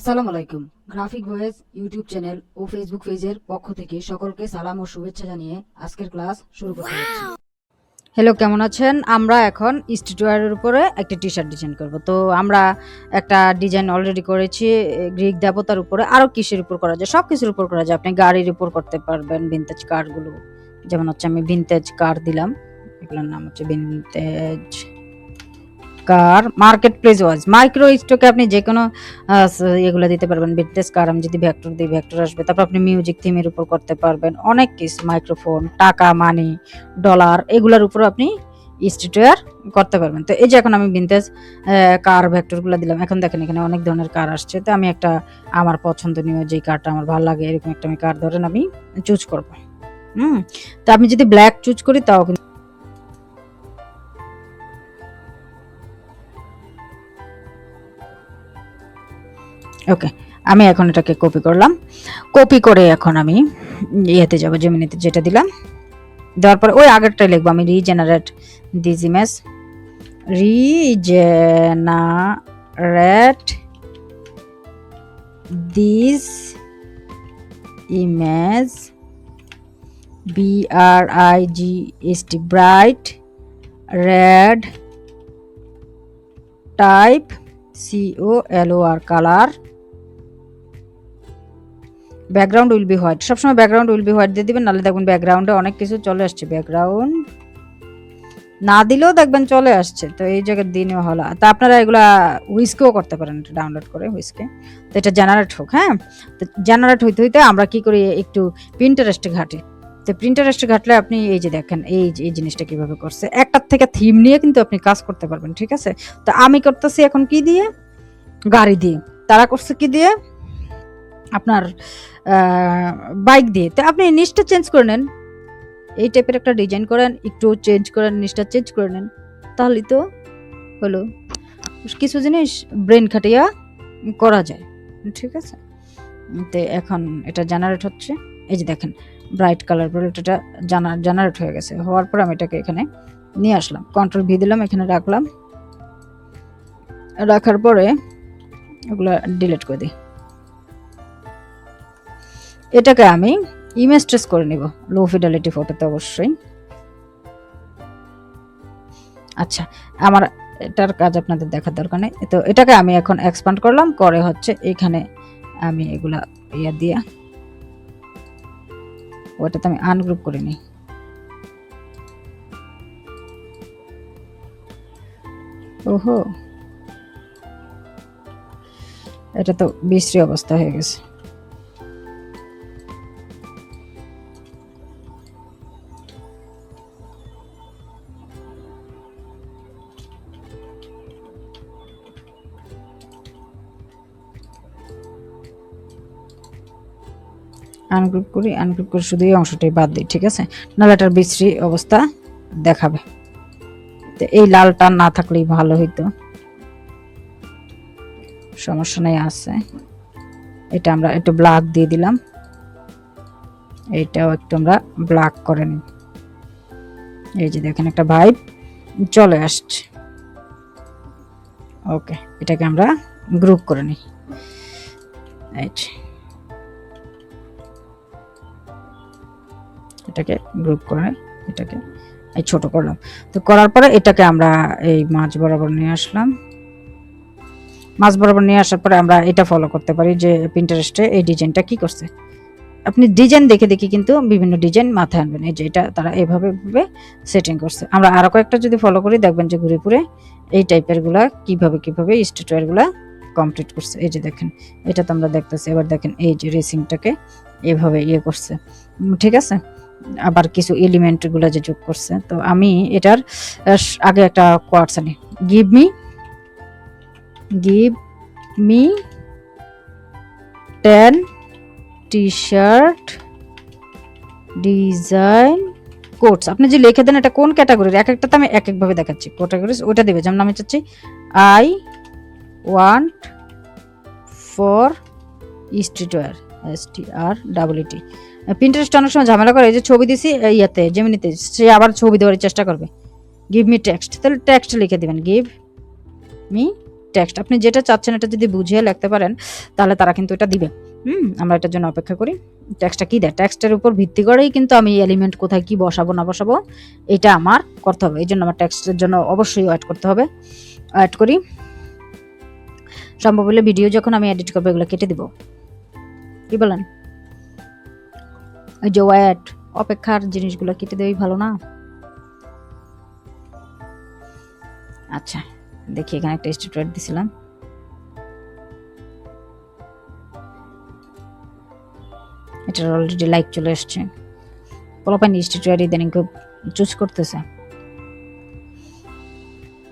আসসালামু আলাইকুম। Graphic voice YouTube channel ও Facebook পেজের পক্ষ থেকে সকলকে সালাম ও শুভেচ্ছা জানিয়ে আজকের ক্লাস শুরু করতে যাচ্ছি। হ্যালো, কেমন আছেন? আমরা এখন স্ট্রিটওয়্যারের উপরে একটা টি শার্ট ডিজাইন করব। তো আমরা একটা ডিজাইন অলরেডি করেছি গ্রিক দেবতার উপরে। আরও কিসের উপর করা যায়? সব কিছুর উপর করা যায়। আপনি গাড়ির উপর করতে পারবেন, ভিনটেজ কারগুলো। যেমন হচ্ছে আমি ভিনটেজ কার দিলাম, এগুলোর নাম হচ্ছে ভিনটেজ কার। মার্কেট প্লেস ওয়াইজ মাইক্রো স্টকে আপনি যে কোনো এগুলো দিতে পারবেন। ভিনটেজ কার আমি যদি ভেক্টর দিই, ভেক্টর আসবে। তারপর আপনি মিউজিক থিমের উপর করতে পারবেন, অনেক কিছু। মাইক্রোফোন, টাকা, মানি, ডলার, এগুলোর উপর আপনি স্ট্রিটওয়্যার করতে পারবেন। তো এই যে এখন আমি ভিনটেজ কার ভেক্টরগুলো দিলাম। এখন দেখেন এখানে অনেক ধরনের কার আসছে। তো আমি একটা আমার পছন্দনীয় যে কারটা আমার ভালো লাগে এরকম একটা আমি কার ধরেন আমি চুজ করব। তো আমি যদি ব্ল্যাক চুজ করি তাও কিন্তু ওকে। আমি এখন এটাকে কপি করলাম। কপি করে এখন আমি ইয়েতে যাব, জেমিনিতে যেটা দিলাম। দেওয়ার পরে ওই আগেরটাই লিখবো আমি, regenerate this image, regenerate this image, BRIGST, bright red type, COLOR, colour, background will be white. সবসময় ব্যাকগ্রাউন্ড উইল বি হোয়াইট দিয়ে দিবেন, নাহলে দেখবেন ব্যাকগ্রাউন্ডে অনেক কিছু চলে আসছে। ব্যাকগ্রাউন্ড না দিলেও দেখবেন চলে আসছে। তো এই জায়গার দিনও হলো। তা আপনারা এগুলা হুইস্কেও করতে পারেন, এটা ডাউনলোড করে হুইস্কে। তো এটা জেনারেট হোক। হ্যাঁ, তো জেনারেট হইতে হইতে আমরা কি করি, একটু প্রিন্টারেস্টে ঘাঁটি। তো প্রিন্টারেস্টে ঘাটলে আপনি এই যে দেখেন এই জিনিসটা কিভাবে করছে। একটার থেকে থিম নিয়ে কিন্তু আপনি কাজ করতে পারবেন, ঠিক আছে? তো আমি করতেছি এখন কি দিয়ে, গাড়ি দিয়ে। তারা করছে কি দিয়ে, আপনার বাইক দিয়ে। তো আপনি নিচটা চেঞ্জ করে নেন, এই টাইপের একটা ডিজাইন করেন, একটু চেঞ্জ করেন, নিচটা চেঞ্জ করে নেন, তাহলেই তো হলো। কিছু জিনিস ব্রেন খাটিয়া করা যায়, ঠিক আছে? তো এখন এটা জেনারেট হচ্ছে। এই যে দেখেন ব্রাইট কালার বলে এটা জেনারেট হয়ে গেছে। হওয়ার পর আমি এটাকে এখানে নিয়ে আসলাম, কন্ট্রোল ভি দিলাম, এখানে রাখলাম। রাখার পরে ওগুলো ডিলিট করে দিই। এটাকে আমি ইমেজ ট্রেস করে নিব, লো ফিডেলিটি ফটোতে অবশ্যই। আচ্ছা, আমার এটার কাজ আপনাদের দেখার দরকার নেই। তো এটাকে আমি এখন এক্সপ্যান্ড করলাম, করে হচ্ছে এখানে আমি এগুলা ইয়া দিয়া ওটাতে আমি আনগ্রুপ করে নিই। ওহো, এটা তো বিশ্রী অবস্থা হয়ে গেছে। আনগ্রুপ করি, আনগ্রুপ করে শুধু এই অংশটাই বাদ দিই, ঠিক আছে? নাহলে এটার বিশ্রী অবস্থা দেখাবে। তো এই লালটা না থাকলেই ভালো হইতো, সমস্যা নেই, আছে। এটা আমরা একটু ব্ল্যাক দিয়ে দিলাম, এইটাও একটু আমরা ব্ল্যাক করে নিই। এই যে দেখেন একটা ভাইব চলে আসছে। ওকে, এটাকে আমরা গ্রুপ করে নিই। এটাকে গ্রুপ করে এটাকে এই ছোট করলাম। তো করার পরে এটাকে আমরা এই মাঝ বরাবর নিয়ে আসলাম। মাঝ বরাবর নিয়ে আসার পরে আমরা এটা ফলো করতে পারি যে পিন্টারেস্টে এই ডিজাইনটা কি করছে। আপনি ডিজাইন দেখে দেখে কিন্তু বিভিন্ন ডিজাইন মাথায় আনবেন। এই যে এটা তারা এভাবে সেটিং করছে। আমরা আরো কয়েকটা যদি ফলো করি দেখবেন যে ঘুরে ঘুরে এই টাইপের গুলা কিভাবে স্ট্রিটওয়্যার গুলা কমপ্লিট করছে। এই যে দেখেন এটা তো আমরা দেখতেছি। এবার দেখেন এই যে রেসিংটাকে এভাবে ইয়ে করছে, ঠিক আছে? আবার কিছু এলিমেন্ট গুলা যে যোগ করছে। তো আমি এটার আগে একটা কোয়ার্টস আনি, give me 10 T-shirt design codes. আপনি যে লিখে দেন এটা কোন ক্যাটাগরির, এক একটাতে আমি এক একভাবে দেখাচ্ছি ক্যাটাগরিজ, ওটা দেবে। যেমন আমি চাচ্ছি I want for streetwear, STREET। Pinterest অনেক সময় ঝামেলা করে, এই যে ছবি দিছি ইয়াতে জেমিনিতে, সে আবার ছবি দেওয়ার চেষ্টা করবে। গিভ মি টেক্সট, তাহলে টেক্সট লিখে দিবেন, গিভ মি টেক্সট, আপনি যেটা চাচ্ছেন এটা যদি বুঝিয়ে লিখতে পারেন তাহলে তারা কিন্তু এটা দিবে। আমরা এটার জন্য অপেক্ষা করি। টেক্সটটা কি দেয়, টেক্সটের উপর ভিত্তি করেই কিন্তু আমি এলিমেন্ট কোথায় কি বসাবো না বসাবো এটা আমার করতে হবে। এই জন্য আমার টেক্সটের জন্য অবশ্যই ওয়েট করতে হবে। ওয়েট করি, সম্ভব হলে ভিডিও যখন আমি এডিট করবো এগুলো কেটে দিব, কি বলেন? ওই যে ওয়েট, অপেক্ষার জিনিসগুলো কেটে দেওয়াই ভালো না? আচ্ছা দেখি, এখানে একটা স্ট্যাটুয়েট দিছিলাম, এটার অলরেডি লাইক চলে আসছে। পোলাপান স্ট্যাটুয়েট ইদানিং খুব চুজ করতেছে,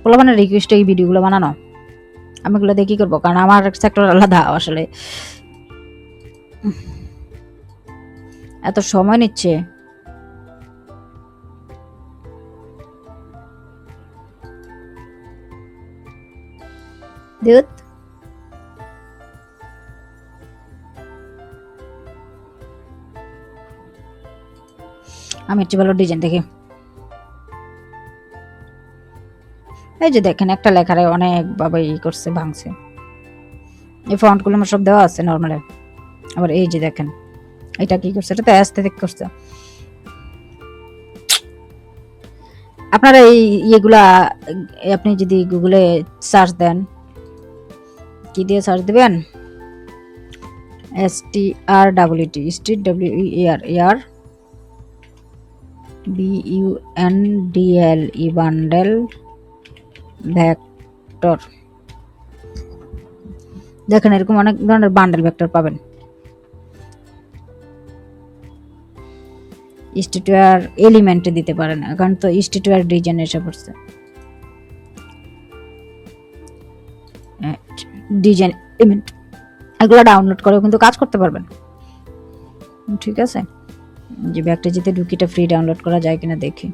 পোলাপানের রিকোয়েস্টে এই ভিডিওগুলো বানানো। আমি এগুলো দিয়ে কি করবো, কারণ আমার সেক্টর আলাদা আসলে, এত সময় নিচ্ছে। দুধ আমি একটু ভালো ডিজাইন দেখি। এই যে দেখেন একটা লেখারে অনেকভাবে ই করছে, ভাঙছে। এই ফন্টগুলো আমার সব দেওয়া আছে নর্মালে। আবার এই যে দেখেন এটা কি করছে, এটা তো অ্যাস্থেটিক করছে। আপনারা এই ইয়েগুলা আপনি যদি গুগলে সার্চ দেন, কি দিয়ে সার্চ দিবেন, STRWT street WEAR BUNDLE bundle vector. দেখেন এরকম অনেক ধরনের বান্ডেল ভেক্টর পাবেন। স্ট্যাটুয়ার এলিমেন্টে দিতে পারেন, কারণ তো স্ট্যাটুয়ার ডিজাইন এসে পড়ছে, ডিজাইন এলিমেন্ট, এগুলো ডাউনলোড করেও কিন্তু কাজ করতে পারবেন। ঠিক আছে, যে ব্যাগটা যেতে ঢুকিটা ফ্রি ডাউনলোড করা যায় কিনা দেখি।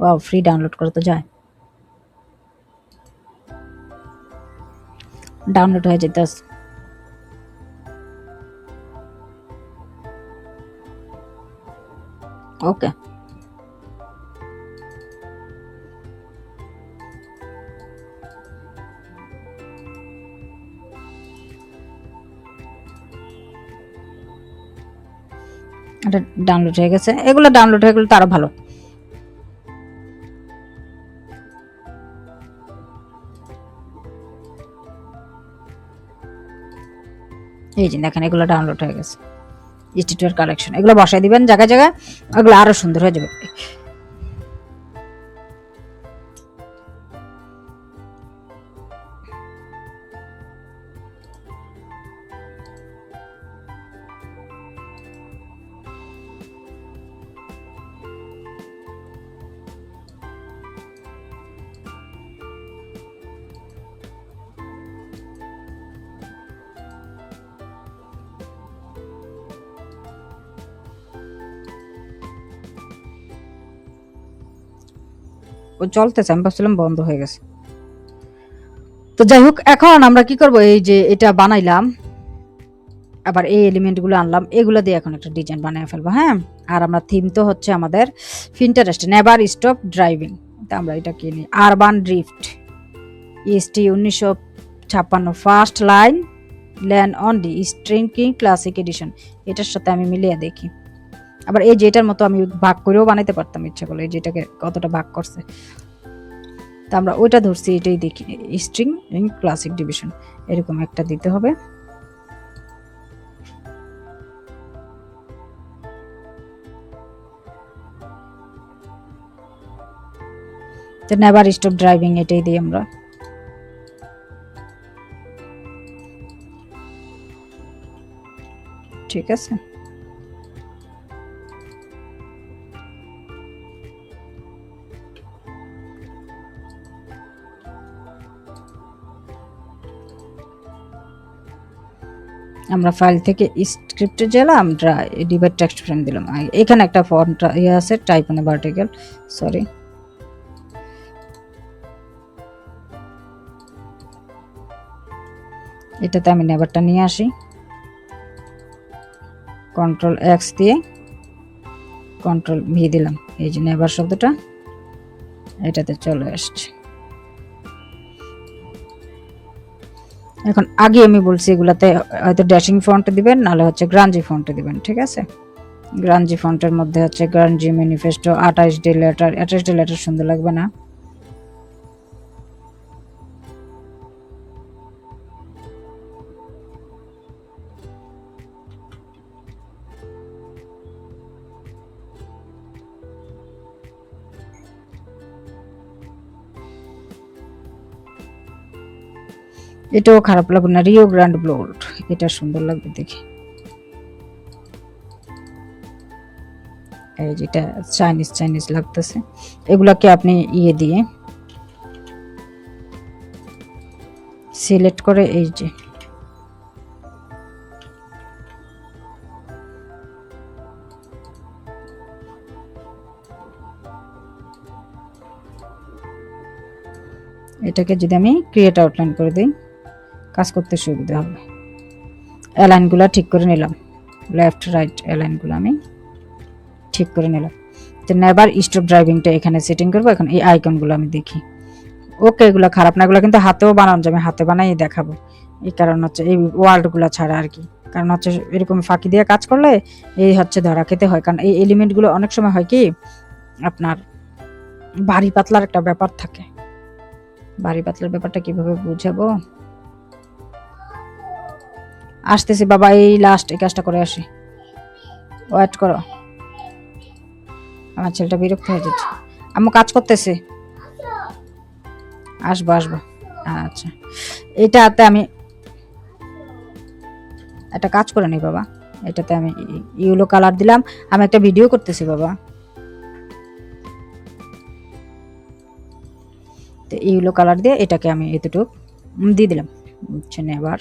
ওয়াও, ফ্রি ডাউনলোড করা তো যায়, ডাউনলোড হয়ে যেতে। ওকে, এটা ডাউনলোড হয়ে গেছে। এগুলো ডাউনলোড হয়ে গেলে তো আরো ভালো। এই যে দেখেন এগুলো ডাউনলোড হয়ে গেছে, স্ট্যাটুয়ার কালেকশন। এগুলো বসাই দিবেন জায়গায় জায়গায়, এগুলো আরো সুন্দর হয়ে যাবে। ও চলতেছে, আমি ভাবছিলাম বন্ধ হয়ে গেছে। তো যাই হোক, এখন আমরা কি করব, এই যে এটা বানাইলাম, আবার এই এলিমেন্টগুলো আনলাম, এগুলো দিয়ে এখন একটা ডিজাইন বানিয়ে ফেলবো। হ্যাঁ, আর আমরা থিম তো হচ্ছে আমাদের পিন্টারেস্ট, নেভার স্টপ ড্রাইভিং। তা আমরা এটা কিনি, urban drift EST 1956 first line land on the striking classic edition. এটার সাথে আমি মিলিয়ে দেখি। আবার এই যে এটার মতো আমি ভাগ করেও বানাইতে পারতাম ইচ্ছা করলে, এই যেটাকে কতটা ভাগ করছে। তা আমরা ওইটা ধরছি, এটাই দেখি, স্ট্রিং ক্লাসিক ডিভিশন এরকম একটা দিতে হবে। তো নেভার স্টপ ড্রাইভিং এটাই দিই আমরা। ঠিক আছে, আমরা ফাইল থেকে স্ক্রিপ্টে গেলাম, ডিভাইড টেক্সট ফ্রেম দিলাম। এখানে একটা ফন্ট ইয়ে আছে, টাইপ অন ভার্টিক্যাল, সরি। এটাতে আমি নেভারটা নিয়ে আসি, Ctrl+X দিয়ে Ctrl+V দিলাম, এই যে নেভার শব্দটা এটাতে চলে আসছে। এখন আগে আমি বলছি এগুলাতে হয়তো ড্যাশিং ফন্ট দিবেন, নাহলে হচ্ছে গ্রাঞ্জি ফন্ট দিবেন, ঠিক আছে। গ্রাঞ্জি ফন্টের মধ্যে হচ্ছে গ্রাঞ্জি manifesto 28D letter, 28D letter সুন্দর লাগবে না? এটাও খারাপ লাগবে না, রিও গ্র্যান্ড বোল্ড, এটা সুন্দর লাগবে দেখে। এই যেটা চাইনিজ চাইনিজ লাগতেছে, এগুলাকে আপনি ইয়ে দিয়ে সিলেক্ট করে এই যে এটাকে যদি আমি ক্রিয়েট আউটলাইন করে দিই, কাজ করতে সুবিধা হবে। অ্যালাইনগুলো ঠিক করে নিলাম, লেফট রাইট অ্যালাইনগুলো আমি ঠিক করে নিলাম। তো নেভার স্টপ ড্রাইভিংটা এখানে সেটিং করবো। এখন এই আইকনগুলো আমি দেখি, ওকে এগুলো খারাপ না, এগুলো কিন্তু হাতেও বানানো যাবে, হাতে বানাই দেখাবো। এই কারণ হচ্ছে এই ওয়ার্ডগুলো ছাড়া আর কি, কারণ হচ্ছে এরকম ফাঁকি দিয়ে কাজ করলে এই হচ্ছে ধরা খেতে হয়। কারণ এই এলিমেন্টগুলো অনেক সময় হয় কি আপনার ভারী পাতলার একটা ব্যাপার থাকে। ভারী পাতলার ব্যাপারটা কিভাবে বুঝাবো, আসতেছি বাবা, এই লাস্ট এই কাজটা করে আসি, ওয়েট করো। আমার ছেলেটা বিরক্ত হয়ে যাচ্ছে, আম্মু কাজ করতেছে, আসবো আসবো। আচ্ছা, এটাতে আমি একটা কাজ করে নিই বাবা, এটাতে আমি ইয়েলো কালার দিলাম। আমি একটা ভিডিও করতেছি বাবা, তো ইয়েলো কালার দিয়ে এটাকে আমি এতটুকু দিয়ে দিলাম, বুঝছেন। এবার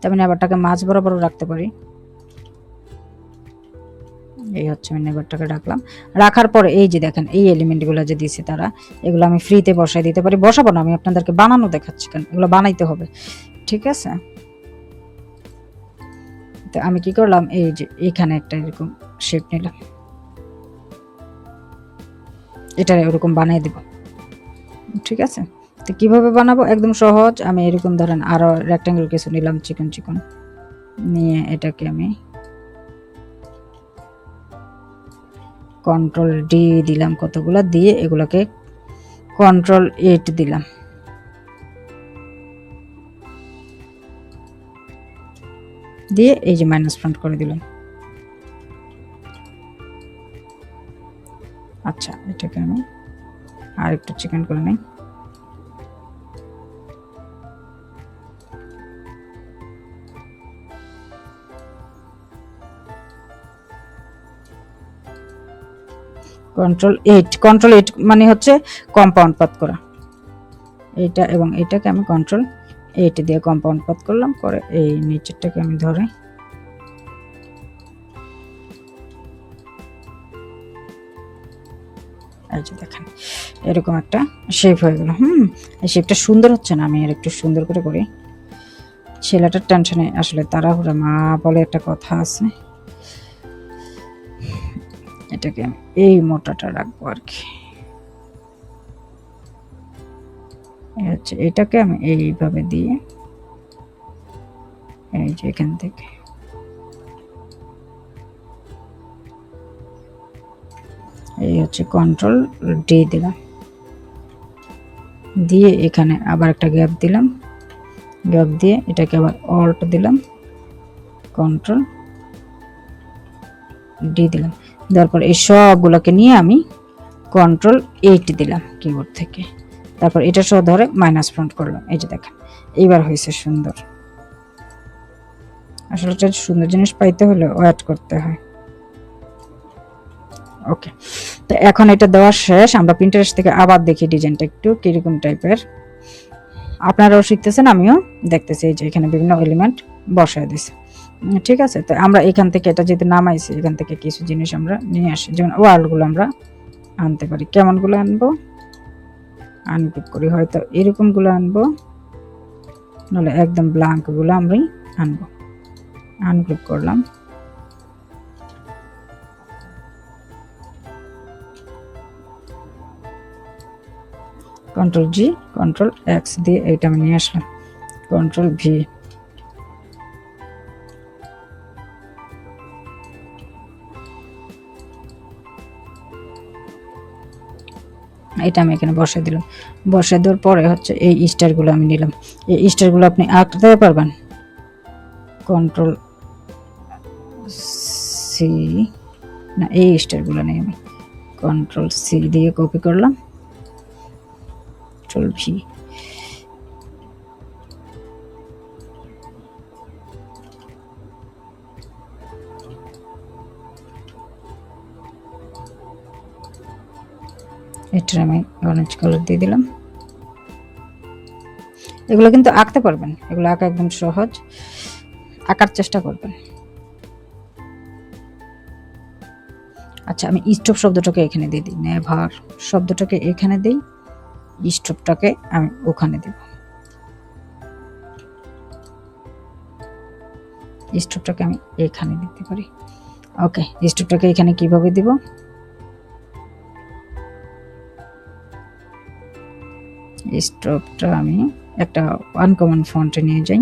তবে নেবারটাকে মাছ বরাবর রাখতে পারি, এই হচ্ছে আমি নেবারটাকে রাখলাম। রাখার পরে এই যে দেখেন এই এলিমেন্টগুলো যে দিয়েছে তারা, এগুলো আমি ফ্রিতে বসাই দিতে পারি। বসাবো না, আমি আপনাদেরকে বানানো দেখাচ্ছি, কারণ এগুলো বানাইতে হবে, ঠিক আছে। তো আমি কি করলাম, এই যে এখানে একটা এরকম শেপ নিলাম, এটা এরকম বানিয়ে দিব, ঠিক আছে। তো কিভাবে বানাবো, একদম সহজ। আমি এরকম ধরেন আরো রেক্টাঙ্গেল কিছু নিলাম, চিকন চিকন নিয়ে এটাকে আমি Ctrl D দিলাম, কতগুলা দিয়ে এগুলাকে Ctrl 8 দিলাম, দিয়ে এই যে মাইনাস ফ্রন্ট করে দিলাম। আচ্ছা, এটাকে আমি আর একটু চিকন করে নিই। Ctrl 8 মানে হচ্ছে কম্পাউন্ড পাত করা, এইটা এবং এইটাকে আমি Ctrl 8 দিয়ে কম্পাউন্ড পাত করলাম। করে এই নিচেরটাকে আমি ধরে এই যে দেখেন এরকম একটা শেপ হয়ে গেল। এই শেপটা সুন্দর হচ্ছে না, আমি আর একটু সুন্দর করে করি। ছেলেটার টেনশনে আসলে তাড়াহুড়া, মা বলে একটা কথা আছে, এটাকে আমি এই মোটাটা রাখবো আর কি। হচ্ছে এটাকে আমি এইভাবে দিয়ে এই যে এখান থেকে এই হচ্ছে Ctrl D দিলাম, দিয়ে এখানে আবার একটা গ্যাপ দিলাম, গ্যাপ দিয়ে এটাকে আবার Alt দিলাম, Ctrl D দিলাম। তারপর এই সবগুলোকে নিয়ে আমি Ctrl 8 দিলাম কিবোর্ড থেকে, তারপর এটা সহ ধরে মাইনাস ফ্রন্ট করলাম। এই যে দেখেন এইবার হয়েছে সুন্দর। আসলে সুন্দর জিনিস পাইতে হলে ওয়েট করতে হয়। ওকে, তো এখন এটা দেওয়া শেষ। আমরা প্রিন্টারেস্ট থেকে আবার দেখি ডিজাইনটা একটু কিরকম টাইপের, আপনারাও শিখতেছেন আমিও দেখতেছি। এই যে এখানে বিভিন্ন এলিমেন্ট বসায় দিছে, ঠিক আছে। তো আমরা এখান থেকে এটা যেহেতু নামাইছি, এখান থেকে কিছু জিনিস আমরা নিয়ে আসি, যেমন ওয়ার্ডগুলো আমরা আনতে পারি। কেমনগুলো আনবো, আনগ্রুপ করি, হয়তো এরকমগুলো আনবো, নাহলে একদম ব্ল্যাঙ্কগুলো আমি আনবো। আনগ্রুপ করলাম, কন্ট্রোল জি, কন্ট্রোল এক্স দিয়ে এইটা আমি নিয়ে আসলাম, কন্ট্রোল ভি। এটা আমি এখানে বসে দিলাম, বসে দেওয়ার পরে হচ্ছে এই স্টারগুলো আমি নিলাম। এই স্টারগুলো আপনি আঁকতে পারবেন, কন্ট্রোল সি, না এই স্টারগুলো নেই, আমি কন্ট্রোল সি দিয়ে কপি করলাম, কন্ট্রোল ভি। এটা আমি অরেঞ্জ কালার দিয়ে দিলাম। এগুলো কিন্তু আঁকতে পারবেন, এগুলো আঁকা একদম সহজ, আঁকার চেষ্টা করবেন। আচ্ছা, আমি স্টোভ শব্দটাকে এখানে দিয়ে দিই, নেভার শব্দটাকে এখানে দিই, স্টোভটাকে আমি ওখানে দেব, স্টোভটাকে আমি এখানে দিতে পারি। ওকে, স্টোভটাকে এখানে কিভাবে দিব, স্টোভটা আমি একটা আনকমন ফন্টে নিয়ে যাই,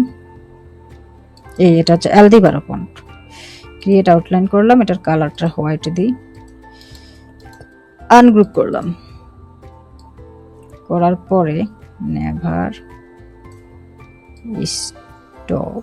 এটা হচ্ছে এলদিবারা ফন্ট। ক্রিয়েট আউটলাইন করলাম, এটার কালারটা হোয়াইট দিই, আনগ্রুপ করলাম, করার পরে নেভার স্টপ,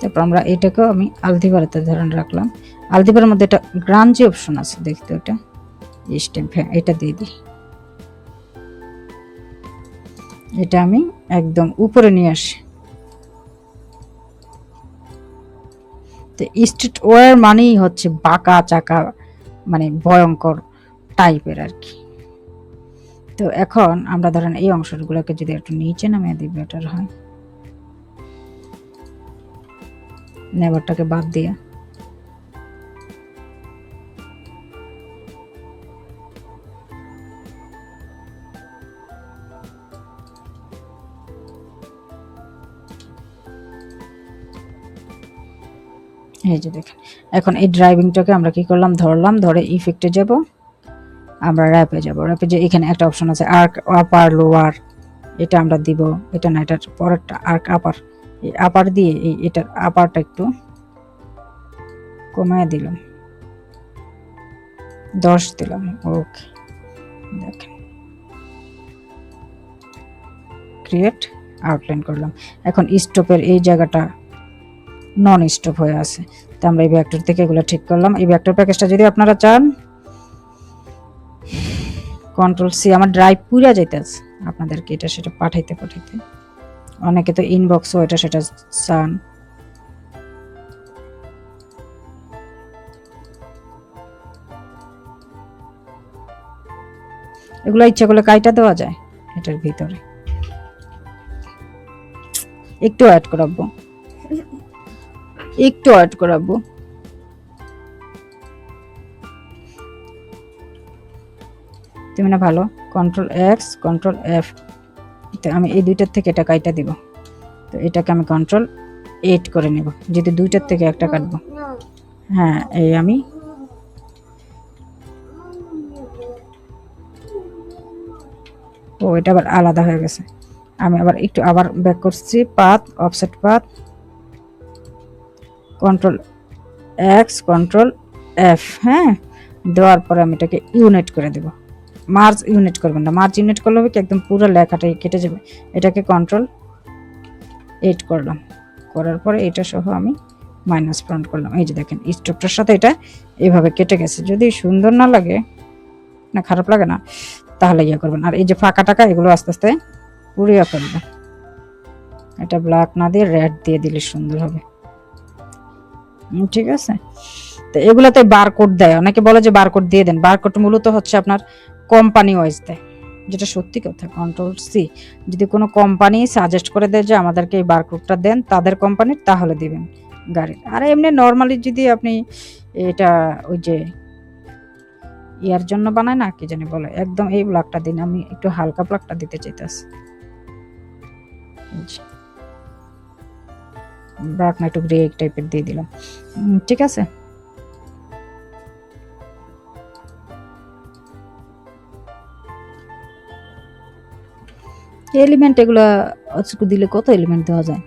তারপর আমরা এটাকেও আমি আলদিবারাতে ধারণ রাখলাম। আলদিবারের মধ্যে একটা গ্রাঞ্জি অপশন আছে দেখতে, ওটা স্ট্যাম্প, হ্যাঁ এটা দিয়ে দিই। এটা আমি একদম উপরে নিয়ে আসি। তো স্ট্রিট ওয়্যার মানেই হচ্ছে বাঁকা চাকা, মানে ভয়ঙ্কর টাইপের আর কি। তো এখন আমরা ধরেন এই অংশগুলোকে যদি একটু নিচে নামিয়ে দিই বেটার হয়, নেভারটাকে বাদ দিয়ে। এই যে দেখেন, এখন এই ড্রাইভিংটাকে আমরা কি করলাম, ধরলাম, ধরে ইফেক্টে যাব, আমরা র্যাপে যাব, র্যাপে যে এখানে একটা অপশন আছে আর্ক আপার লোয়ার, এটা আমরা দিব, এটা না, এটার পরেরটা আর্ক আপার, এই আপার দিয়ে এই এটার আপারটা একটু কমায় দিলাম, 10 দিলাম। ওকে, দেখেন ক্রিয়েট আউটলাইন করলাম। এখন স্টপের এই জায়গাটা নন স্টপ হয়ে আছে, তো আমরা এই ভেক্টর থেকে এগুলো ঠিক করলাম। এই ভেক্টর প্যাকেজটা যদি আপনারা চান, কন্ট্রোল সি, আমার ড্রাইভ পুরা যেতে আছে আপনাদেরকে এটা সেটা পাঠাইতে পাঠাইতে, অনেকে তো ইনবক্সও এটা সেটা চান। এগুলো ইচ্ছা করলে কাইটা দেওয়া যায় এটার ভিতরে, একটু অ্যাড করাবো, একটু অ্যাড করাবো। তুমি না ভালো, কন্ট্রোল এক্স কন্ট্রোল এফ, তো আমি এই দুইটার থেকে এটা কাইটা দিব, তো এটাকে আমি কন্ট্রোল 8 করে নেব, যদি দুইটার থেকে একটা কাটবো। হ্যাঁ, এই আমি ও এটা আবার আলাদা হয়ে গেছে, আমি আবার একটু আবার ব্যাক করছি, path offset path, control x control F, হ্যাঁ, দেওয়ার পরে আমি এটাকে ইউনিট করে দেব। মার্জ ইউনিট করবেন না, মার্জ ইউনিট করলে হবে কি একদম পুরো লেখাটাই কেটে যাবে। এটাকে কন্ট্রোল 8 করলাম, করার পরে এটা সহ আমি মাইনাস ফ্রন্ট করলাম। এই যে দেখেন স্টপটার সাথে এটা এইভাবে কেটে গেছে। যদি সুন্দর না লাগে, না খারাপ লাগে না, তাহলে ইয়ে করবেন। আর এই যে ফাঁকা টাকা এগুলো আস্তে আস্তে পুড়িয়ে ফেলবেন, এটা ব্ল্যাক না দিয়ে রেড দিয়ে দিলে সুন্দর হবে। ঠিক আছে, তো এগুলাতে বারকোড দেয়, অনেকে বলে যে বারকোড দিয়ে দেন, বারকোড মূলত হচ্ছে আপনার কোম্পানি ওয়াইজ দেয়, যেটা সত্যি কথা। কন্ট্রোল সি, যদি কোনো কোম্পানি সাজেস্ট করে দেয় যে আমাদেরকে এই বারকোডটা দেন তাদের কোম্পানির, তাহলে দিবেন, গাড়ির। আর এমনি নর্মালি যদি আপনি এটা ওই যে ইয়ার জন্য বানায় না, কি জানি বলে, একদম এই ব্ল্যাকটা দিন, আমি একটু হালকা ব্ল্যাকটা দিতে চাইতেছি। ব্ল্যাক না একটু গ্রে টাইপের দিয়ে দিলাম। ঠিক আছে। এলিমেন্ট এগুলা দিলে কত এলিমেন্ট দেওয়া যায়?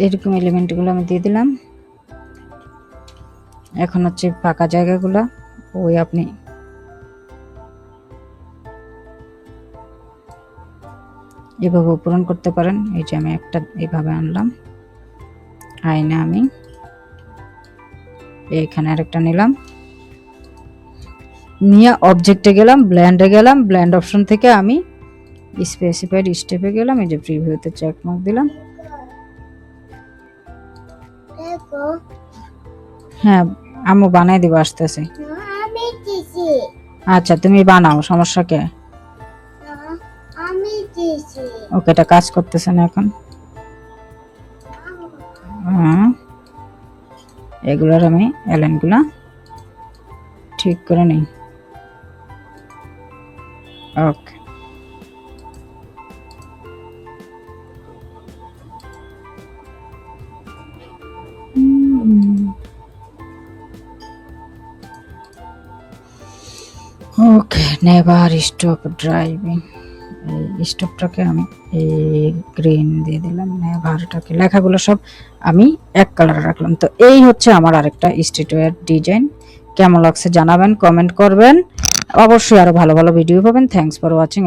এরকম এলিমেন্টগুলো আমি দিয়ে দিলাম। এখন হচ্ছে ফাঁকা জায়গাগুলো ওই আপনি এভাবে পূরণ করতে পারেন। এই যে আমি একটা এইভাবে আনলাম, আইনা আমি এইখানে আরেকটা নিলাম, নিয়ে অবজেক্টে গেলাম, ব্ল্যান্ডে গেলাম, ব্ল্যান্ড অপশন থেকে আমি স্পেসিফাইড স্টেপে গেলাম, এই যে প্রিভিউতে চেক মার্ক দিলাম। হ্যাঁ আম্মু বানাই দিব, আসতেছে। আচ্ছা তুমি বানাও, সমস্যা কে? ওকে, এটা কাজ করতেছে না এখন। হ্যাঁ এগুলার আমি এলাইনগুলা ঠিক করে নিই। ওকে, ওকে, নেভার স্টপ ড্রাইভিং। এই স্টপটাকে আমি এই গ্রিন দিয়ে দিলাম, নেভারটাকে, লেখাগুলো সব আমি এক কালার রাখলাম। তো এই হচ্ছে আমার আরেকটা স্ট্রিটওয়্যার ডিজাইন। কেমন লাগছে জানাবেন, কমেন্ট করবেন, অবশ্যই আরো ভালো ভালো ভিডিও পাবেন। Thanks for watching.